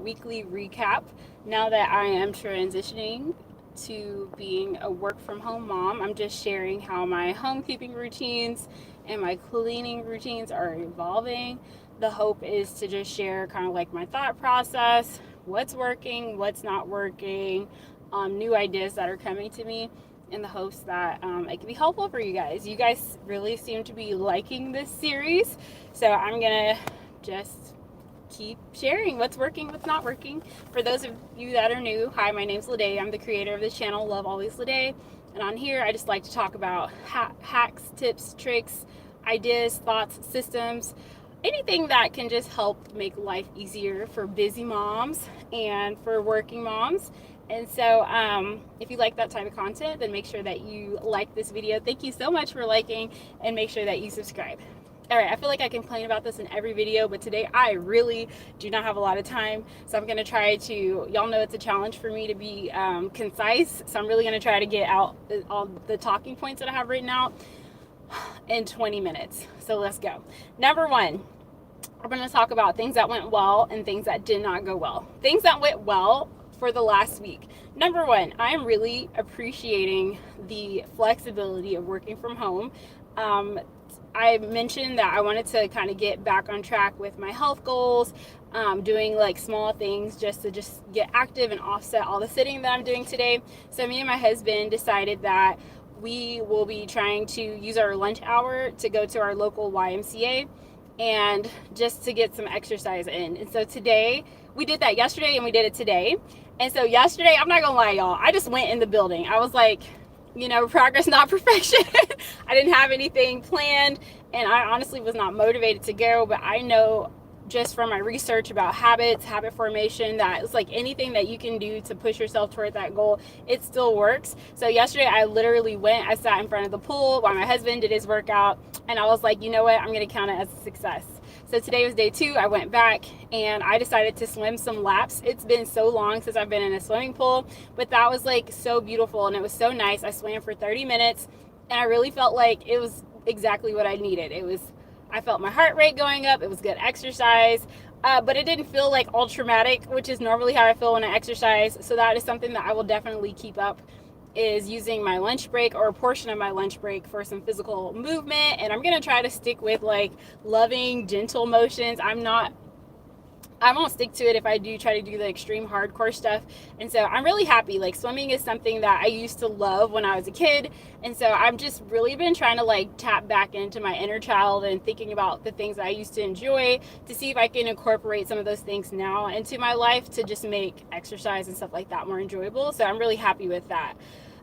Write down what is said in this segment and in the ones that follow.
weekly recap now that I am transitioning to being a work from home mom. I'm just sharing how my homekeeping routines and my cleaning routines are evolving. The hope is to just share kind of like my thought process, what's working, what's not working, new ideas that are coming to me in the hopes that it can be helpful for you guys. You guys really seem to be liking this series, so I'm gonna just keep sharing what's working, what's not working. For those of you that are new, hi, my name's LaDay. I'm the creator of this channel, Love Always LaDay. And on here, I just like to talk about hacks, tips, tricks, ideas, thoughts, systems, anything that can just help make life easier for busy moms and for working moms. And so if you like that type of content, then make sure that you like this video. Thank you so much for liking, and make sure that you subscribe. All right, I feel like I complain about this in every video, but today I really do not have a lot of time. So I'm going to try to, y'all know it's a challenge for me to be concise. So I'm really going to try to get out all the talking points that I have written out in 20 minutes. So let's go. Number one, I'm going to talk about things that went well and things that did not go well. Things that went well for the last week. Number one, I'm really appreciating the flexibility of working from home. I mentioned that I wanted to kind of get back on track with my health goals, doing like small things just to get active and offset all the sitting that I'm doing today. So me and my husband decided that we will be trying to use our lunch hour to go to our local YMCA and just to get some exercise in. And so today, we did that yesterday and we did it today. And so yesterday, I'm not gonna lie, y'all, I just went in the building. I was like, progress, not perfection. I didn't have anything planned, and I honestly was not motivated to go, but I know just from my research about habits, habit formation, that it's like anything that you can do to push yourself toward that goal, it still works. So yesterday I literally went, I sat in front of the pool while my husband did his workout, and I was like, you know what, I'm gonna count it as a success. So today was day 2. I went back and I decided to swim some laps. It's been so long since I've been in a swimming pool, but that was like so beautiful and it was so nice. I swam for 30 minutes and I really felt like it was exactly what I needed. I felt my heart rate going up. It was good exercise, but it didn't feel like all traumatic, which is normally how I feel when I exercise. So that is something that I will definitely keep up, is using my lunch break or a portion of my lunch break for some physical movement. And I'm going to try to stick with like loving, gentle motions. I won't stick to it if I do try to do the extreme hardcore stuff. And so I'm really happy. Like, swimming is something that I used to love when I was a kid. And so I've just really been trying to like tap back into my inner child and thinking about the things I used to enjoy to see if I can incorporate some of those things now into my life to just make exercise and stuff like that more enjoyable. So I'm really happy with that.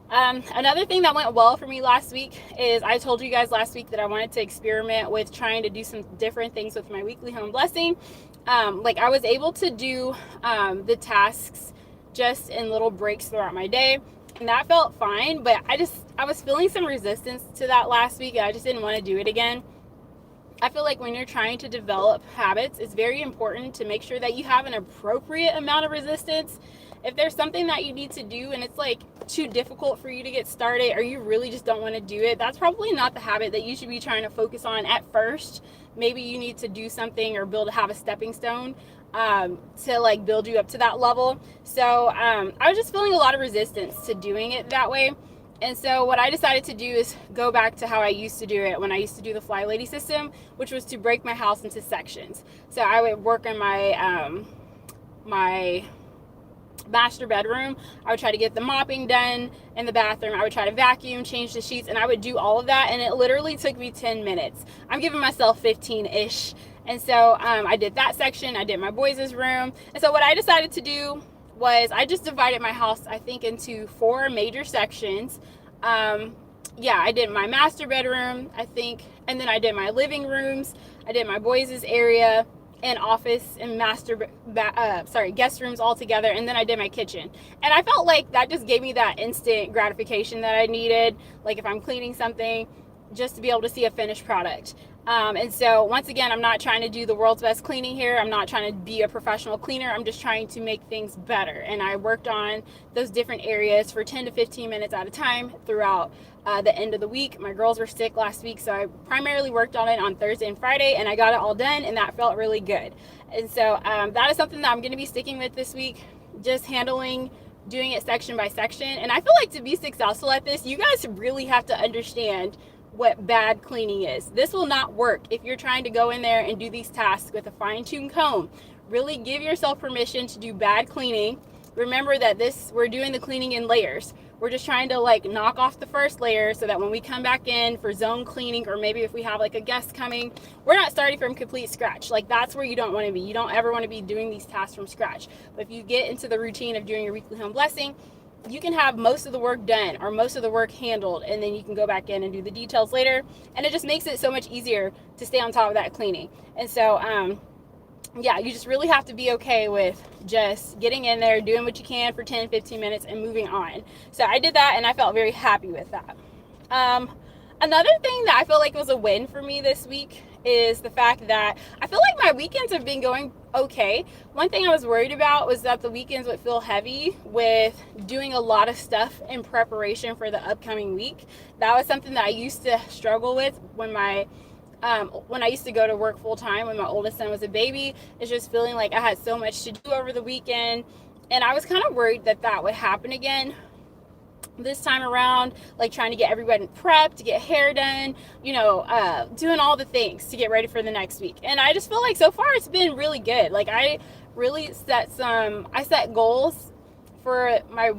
Another thing that went well for me last week is I told you guys last week that I wanted to experiment with trying to do some different things with my weekly home blessing. Like I was able to do the tasks just in little breaks throughout my day, and that felt fine, but I was feeling some resistance to that last week, and I just didn't want to do it again. I feel like when you're trying to develop habits, it's very important to make sure that you have an appropriate amount of resistance. If there's something that you need to do and it's like too difficult for you to get started, or you really just don't want to do it, that's probably not the habit that you should be trying to focus on at first. Maybe you need to do something or have a stepping stone to like build you up to that level. So I was just feeling a lot of resistance to doing it that way. And so what I decided to do is go back to how I used to do it when I used to do the Fly Lady system, which was to break my house into sections. So I would work on my master bedroom. I would try to get the mopping done in the bathroom. I would try to vacuum, change the sheets, and I would do all of that, and it literally took me 10 minutes. I'm giving myself 15-ish. And so I did that section. I did my boys' room. And so what I decided to do was I just divided my house, I think, into 4 major sections. I did my master bedroom, I think, and then I did my living rooms. I did my boys' area and office and guest rooms all together, and then I did my kitchen. And I felt like that just gave me that instant gratification that I needed, like if I'm cleaning something, just to be able to see a finished product. And so once again, I'm not trying to do the world's best cleaning here. I'm not trying to be a professional cleaner. I'm just trying to make things better. And I worked on those different areas for 10 to 15 minutes at a time throughout the end of the week. My girls were sick last week, so I primarily worked on it on Thursday and Friday, and I got it all done, and that felt really good. And so that is something that I'm going to be sticking with this week, just doing it section by section. And I feel like to be successful at this, you guys really have to understand what bad cleaning is. This will not work if you're trying to go in there and do these tasks with a fine-tuned comb. Really give yourself permission to do bad cleaning. Remember that we're doing the cleaning in layers. We're just trying to like knock off the first layer so that when we come back in for zone cleaning, or maybe if we have like a guest coming, we're not starting from complete scratch. Like that's where you don't want to be. You don't ever want to be doing these tasks from scratch. But if you get into the routine of doing your weekly home blessing, you can have most of the work done or most of the work handled, and then you can go back in and do the details later. And it just makes it so much easier to stay on top of that cleaning. And so, yeah, you just really have to be okay with just getting in there, doing what you can for 10, 15 minutes and moving on. So I did that and I felt very happy with that. Another thing that I feel like was a win for me this week is the fact that I feel like my weekends have been going okay. One thing I was worried about was that the weekends would feel heavy with doing a lot of stuff in preparation for the upcoming week. That was something that I used to struggle with when I used to go to work full time when my oldest son was a baby. It's just feeling like I had so much to do over the weekend, and I was kind of worried that that would happen again this time around, like trying to get everybody prepped, to get hair done, doing all the things to get ready for the next week. And I just feel like so far it's been really good. Like I really set goals for my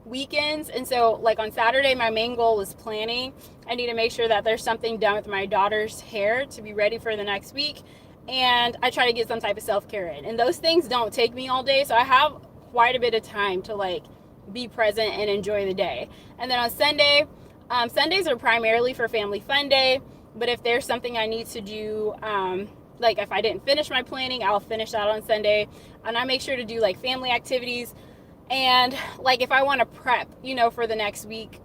weekends. And so like on Saturday, my main goal was planning. I need to make sure that there's something done with my daughter's hair to be ready for the next week. And I try to get some type of self-care in. And those things don't take me all day. So I have quite a bit of time to like be present and enjoy the day. And then on Sunday, Sundays are primarily for family fun day. But if there's something I need to do, like if I didn't finish my planning, I'll finish that on Sunday. And I make sure to do like family activities. And like if I want to prep, for the next week,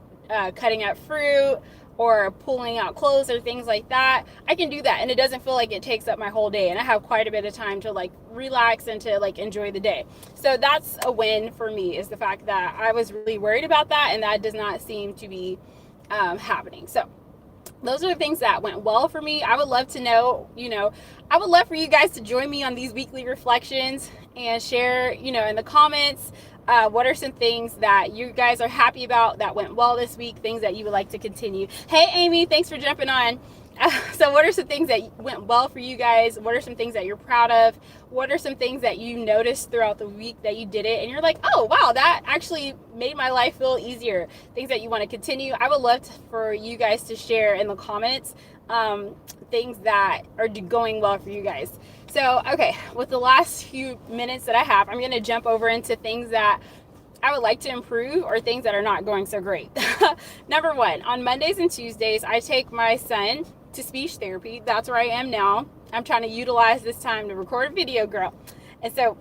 cutting up fruit or pulling out clothes or things like that, I can do that. And it doesn't feel like it takes up my whole day. And I have quite a bit of time to like relax and to like enjoy the day. So that's a win for me, is the fact that I was really worried about that. And that does not seem to be happening. So those are the things that went well for me. I would love to know, I would love for you guys to join me on these weekly reflections and share, in the comments, what are some things that you guys are happy about that went well this week, things that you would like to continue. Hey, Amy, thanks for jumping on. So what are some things that went well for you guys? What are some things that you're proud of? What are some things that you noticed throughout the week that you did it and you're like, oh, wow, that actually made my life feel easier? Things that you want to continue. I would love for you guys to share in the comments things that are going well for you guys. So, okay, with the last few minutes that I have, I'm going to jump over into things that I would like to improve or things that are not going so great. Number one, on Mondays and Tuesdays, I take my son to speech therapy. That's where I am now. I'm trying to utilize this time to record a video, girl. And so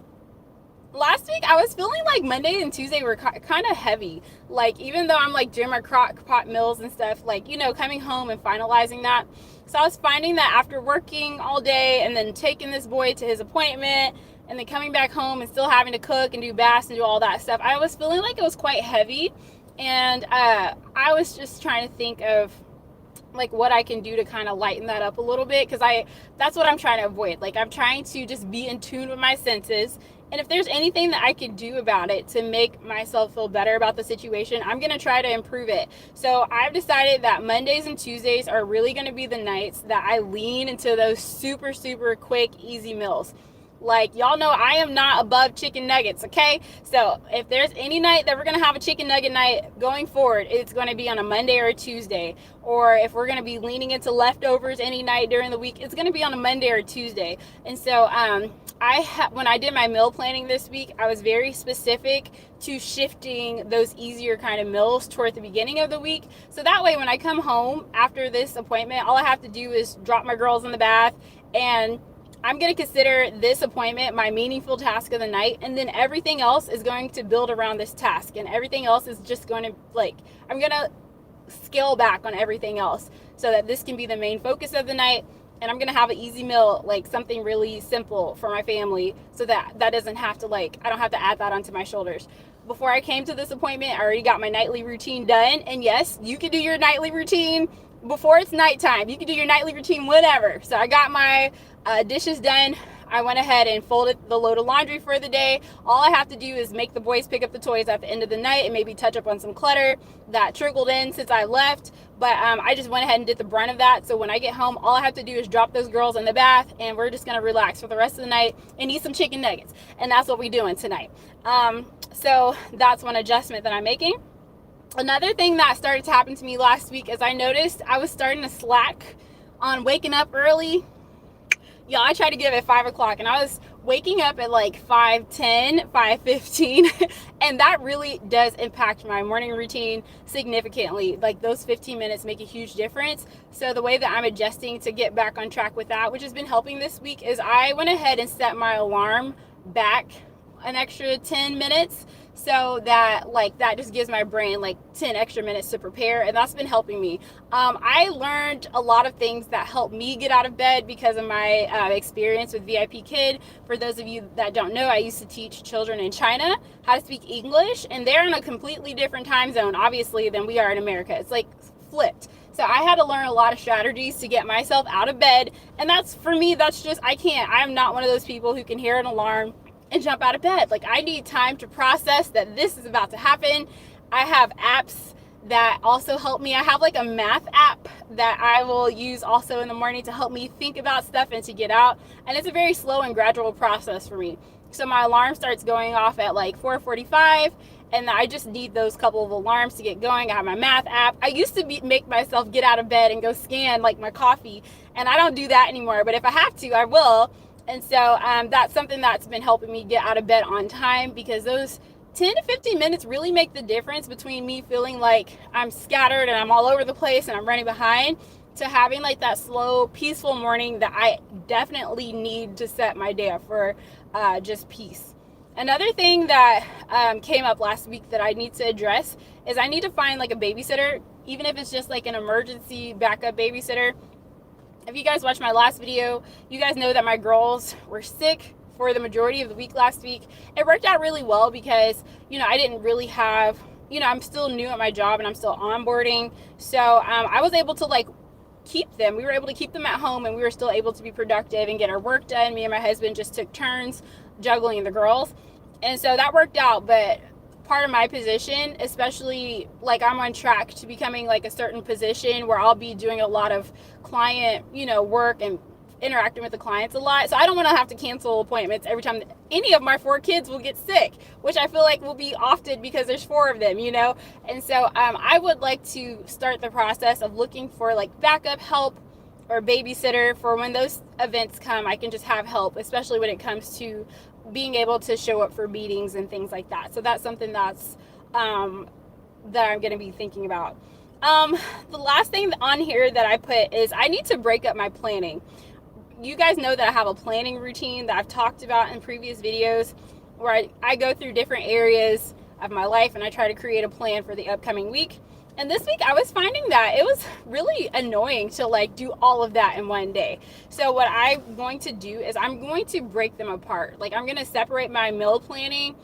last week I was feeling like Monday and Tuesday were kind of heavy. Like even though I'm like doing my crock pot meals and stuff, like, coming home and finalizing that. So I was finding that after working all day and then taking this boy to his appointment and then coming back home and still having to cook and do baths and do all that stuff, I was feeling like it was quite heavy. And I was just trying to think of like what I can do to kind of lighten that up a little bit, because that's what I'm trying to avoid. Like I'm trying to just be in tune with my senses, and if there's anything that I can do about it to make myself feel better about the situation, I'm going to try to improve it. So I've decided that Mondays and Tuesdays are really going to be the nights that I lean into those super, super quick, easy meals. Like, y'all know I am not above chicken nuggets, okay? So if there's any night that we're going to have a chicken nugget night going forward, it's going to be on a Monday or a Tuesday. Or if we're going to be leaning into leftovers any night during the week, it's going to be on a Monday or Tuesday. And so when I did my meal planning this week, I was very specific to shifting those easier kind of meals toward the beginning of the week. So that way when I come home after this appointment, all I have to do is drop my girls in the bath, and I'm going to consider this appointment my meaningful task of the night, and then everything else is going to build around this task, and everything else is just going to, I'm going to scale back on everything else so that this can be the main focus of the night, and I'm going to have an easy meal, like something really simple for my family, so that doesn't have to, I don't have to add that onto my shoulders. Before I came to this appointment, I already got my nightly routine done, and yes, you can do your nightly routine before it's nighttime. You can do your nightly routine whenever. So I got my dishes done I went ahead and folded the load of laundry for the day. All I have to do is make the boys pick up the toys at the end of the night and maybe touch up on some clutter that trickled in since I left. But I just went ahead and did the brunt of that. So when I get home, all I have to do is drop those girls in the bath, and we're just going to relax for the rest of the night and eat some chicken nuggets. And that's what we're doing tonight. So that's one adjustment that I'm making. Another thing that started to happen to me last week is I noticed I was starting to slack on waking up early. Y'all, I tried to get up at 5 o'clock, and I was waking up at like 5:10, 5:15, and that really does impact my morning routine significantly. Like, those 15 minutes make a huge difference. So the way that I'm adjusting to get back on track with that, which has been helping this week, is I went ahead and set my alarm back an extra 10 minutes, so that like that just gives my brain like 10 extra minutes to prepare, and that's been helping me. I learned a lot of things that helped me get out of bed because of my experience with VIP Kid. For those of you that don't know, I used to teach children in China how to speak English, and they're in a completely different time zone, obviously, than we are in America. It's like flipped. So I had to learn a lot of strategies to get myself out of bed, and that's, for me, that's just, I'm not one of those people who can hear an alarm and jump out of bed. Like, I need time to process that this is about to happen. I have apps that also help me. I have like a math app that I will use also in the morning to help me think about stuff and to get out. And it's a very slow and gradual process for me. So my alarm starts going off at like 4:45, and I just need those couple of alarms to get going. I have my math app. I used to make myself get out of bed and go scan like my coffee, and I don't do that anymore. But if I have to, I will. And so that's something that's been helping me get out of bed on time, because those 10 to 15 minutes really make the difference between me feeling like I'm scattered and I'm all over the place and I'm running behind, to having like that slow, peaceful morning that I definitely need to set my day up for just peace. Another thing that came up last week that I need to address is I need to find like a babysitter, even if it's just like an emergency backup babysitter. If you guys watched my last video, you guys know that my girls were sick for the majority of the week last week. It worked out really well because, I didn't really have, I'm still new at my job and I'm still onboarding. So I was able to like keep them. We were able to keep them at home, and we were still able to be productive and get our work done. Me and my husband just took turns juggling the girls. And so that worked out. But part of my position, especially like I'm on track to becoming like a certain position where I'll be doing a lot of client, work and interacting with the clients a lot. So I don't want to have to cancel appointments every time any of my 4 kids will get sick, which I feel like will be often because there's 4 of them, And so I would like to start the process of looking for like backup help or babysitter for when those events come. I can just have help, especially when it comes to being able to show up for meetings and things like that. So that's something that's that I'm going to be thinking about. The last thing on here that I put is I need to break up my planning. You guys know that I have a planning routine that I've talked about in previous videos, where I go through different areas of my life and I try to create a plan for the upcoming week. And this week I was finding that it was really annoying to like do all of that in one day. So what I'm going to do is I'm going to break them apart. Like, I'm going to separate my meal planning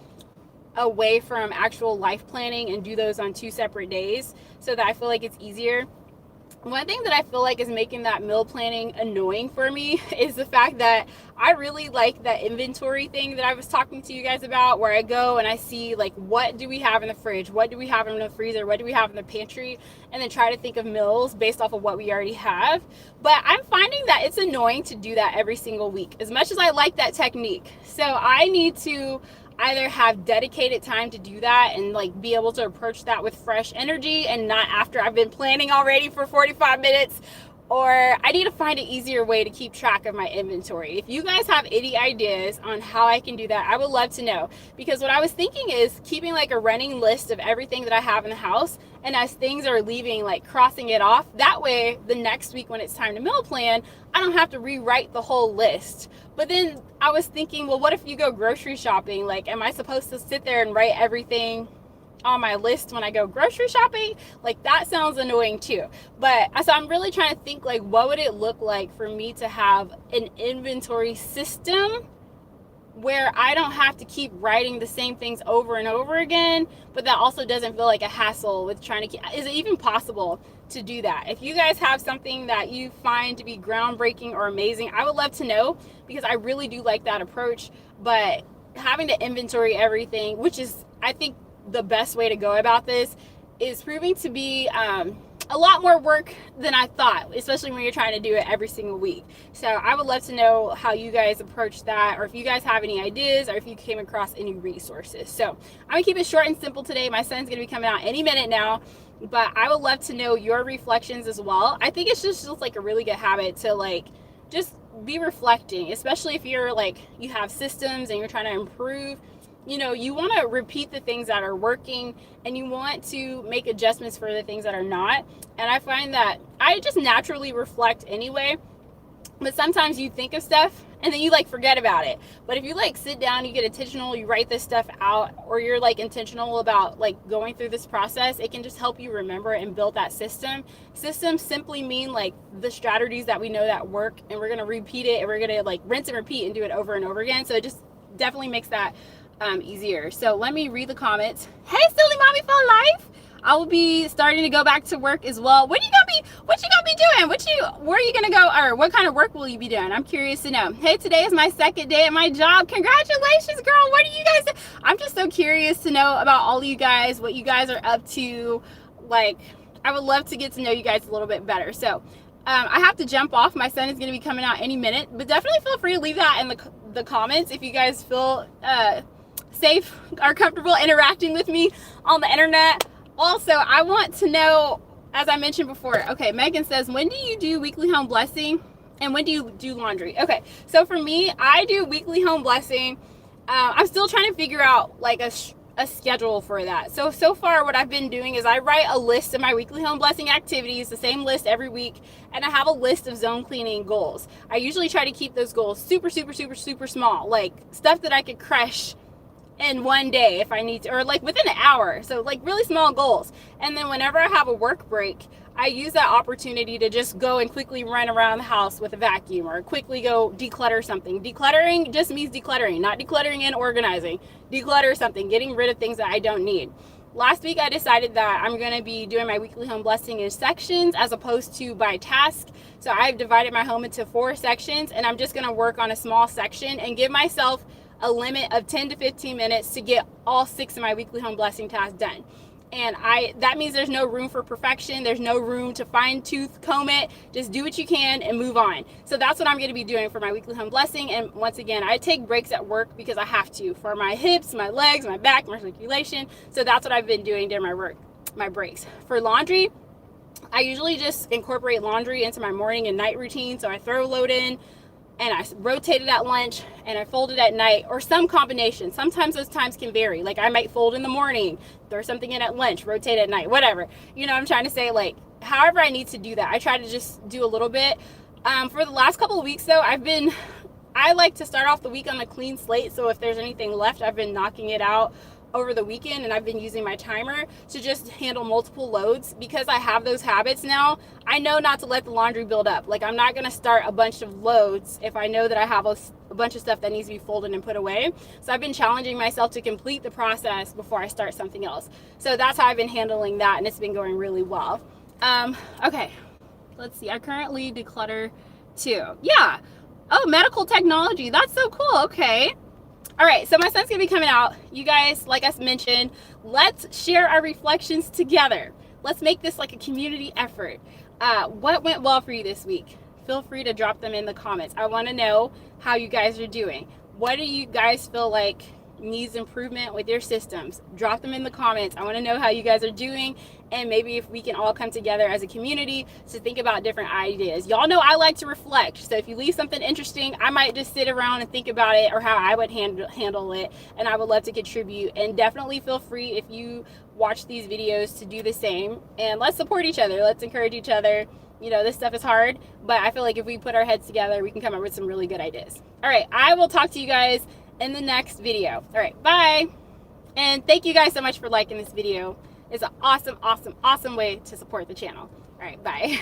away from actual life planning and do those on 2 separate days, so that I feel like it's easier. One thing that I feel like is making that meal planning annoying for me is the fact that I really like that inventory thing that I was talking to you guys about, where I go and I see like, what do we have in the fridge? What do we have in the freezer? What do we have in the pantry? And then try to think of meals based off of what we already have. But I'm finding that it's annoying to do that every single week, as much as I like that technique. So I need to either have dedicated time to do that and like be able to approach that with fresh energy and not after I've been planning already for 45 minutes, or I need to find an easier way to keep track of my inventory. If you guys have any ideas on how I can do that, I would love to know, because what I was thinking is keeping like a running list of everything that I have in the house, and as things are leaving, like crossing it off. That way the next week when it's time to meal plan, I don't have to rewrite the whole list. But then I was thinking, well, what if you go grocery shopping? Like, am I supposed to sit there and write everything on my list when I go grocery shopping? Like, that sounds annoying too. But so I'm really trying to think, like, what would it look like for me to have an inventory system where I don't have to keep writing the same things over and over again, but that also doesn't feel like a hassle with trying to keep, is it even possible to do that? If you guys have something that you find to be groundbreaking or amazing, I would love to know, because I really do like that approach. But having to inventory everything, which is, I think, the best way to go about this, is proving to be a lot more work than I thought, especially when you're trying to do it every single week. So I would love to know how you guys approach that, or if you guys have any ideas, or if you came across any resources. So I'm gonna keep it short and simple today. My son's gonna be coming out any minute now, but I would love to know your reflections as well. I think it's just like a really good habit to like just be reflecting, especially if you're like, you have systems and you're trying to improve. You know, you want to repeat the things that are working, and you want to make adjustments for the things that are not. And I find that I just naturally reflect anyway, but sometimes you think of stuff and then you like forget about it. But if you like sit down, you get intentional, you write this stuff out, or you're like intentional about like going through this process, it can just help you remember and build that system. Systems simply mean like the strategies that we know that work, and we're going to repeat it, and we're going to like rinse and repeat and do it over and over again. So it just definitely makes that easier. So let me read the comments. Hey, Silly Mommy for Life. I will be starting to go back to work as well. What you gonna be doing? Where are you gonna go, or what kind of work will you be doing? I'm curious to know. Hey, today is my second day at my job. Congratulations, girl. What are you guys doing? I'm just so curious to know about all of you guys, what you guys are up to. Like, I would love to get to know you guys a little bit better. So I have to jump off. My son is going to be coming out any minute, but definitely feel free to leave that in the comments if you guys feel safe or comfortable interacting with me on the internet. Also, I want to know, as I mentioned before, okay, Megan says, when do you do weekly home blessing and when do you do laundry? Okay, so for me, I do weekly home blessing. I'm still trying to figure out like a schedule for that. So far what I've been doing is I write a list of my weekly home blessing activities, the same list every week, and I have a list of zone cleaning goals. I usually try to keep those goals super small, like stuff that I could crush in one day if I need to, or like within an hour. So like really small goals. And then whenever I have a work break, I use that opportunity to just go and quickly run around the house with a vacuum, or quickly go declutter something. Decluttering just means decluttering, not decluttering and organizing. Declutter something, getting rid of things that I don't need. Last week I decided that I'm going to be doing my weekly home blessing in sections as opposed to by task. So I've divided my home into 4 sections, and I'm just going to work on a small section and give myself a limit of 10 to 15 minutes to get all 6 of my weekly home blessing tasks done. And that means there's no room for perfection. There's no room to fine tooth comb it. Just do what you can and move on. So that's what I'm going to be doing for my weekly home blessing. And once again, I take breaks at work because I have to, for my hips, my legs, my back, my circulation. So that's what I've been doing during my breaks. For laundry, I usually just incorporate laundry into my morning and night routine. So I throw a load in, and I rotate it at lunch, and I fold it at night, or some combination. Sometimes those times can vary. Like I might fold in the morning, throw something in at lunch, rotate at night, whatever. You know, I'm trying to say, like, however I need to do that. I try to just do a little bit. For the last couple of weeks though, I like to start off the week on a clean slate. So if there's anything left, I've been knocking it out over the weekend, and I've been using my timer to just handle multiple loads. Because I have those habits now, I know not to let the laundry build up. Like, I'm not going to start a bunch of loads if I know that I have a bunch of stuff that needs to be folded and put away. So I've been challenging myself to complete the process before I start something else. So that's how I've been handling that, and it's been going really well. Okay, let's see. I currently declutter too. Yeah. Oh, medical technology. That's so cool. Okay. All right, so my son's gonna be coming out. You guys, like I mentioned, let's share our reflections together. Let's make this like a community effort. What went well for you this week? Feel free to drop them in the comments. I want to know how you guys are doing. What do you guys feel like needs improvement with your systems? Drop them in the comments. I want to know how you guys are doing, and maybe if we can all come together as a community to think about different ideas. Y'all know I like to reflect, so if you leave something interesting, I might just sit around and think about it, or how I would handle it, and I would love to contribute. And definitely feel free, if you watch these videos, to do the same, and let's support each other. Let's encourage each other. You know, this stuff is hard, but I feel like if we put our heads together, we can come up with some really good ideas. All right, I will talk to you guys in the next video. All right, bye. And thank you guys so much for liking this video. It's an awesome way to support the channel. All right, bye.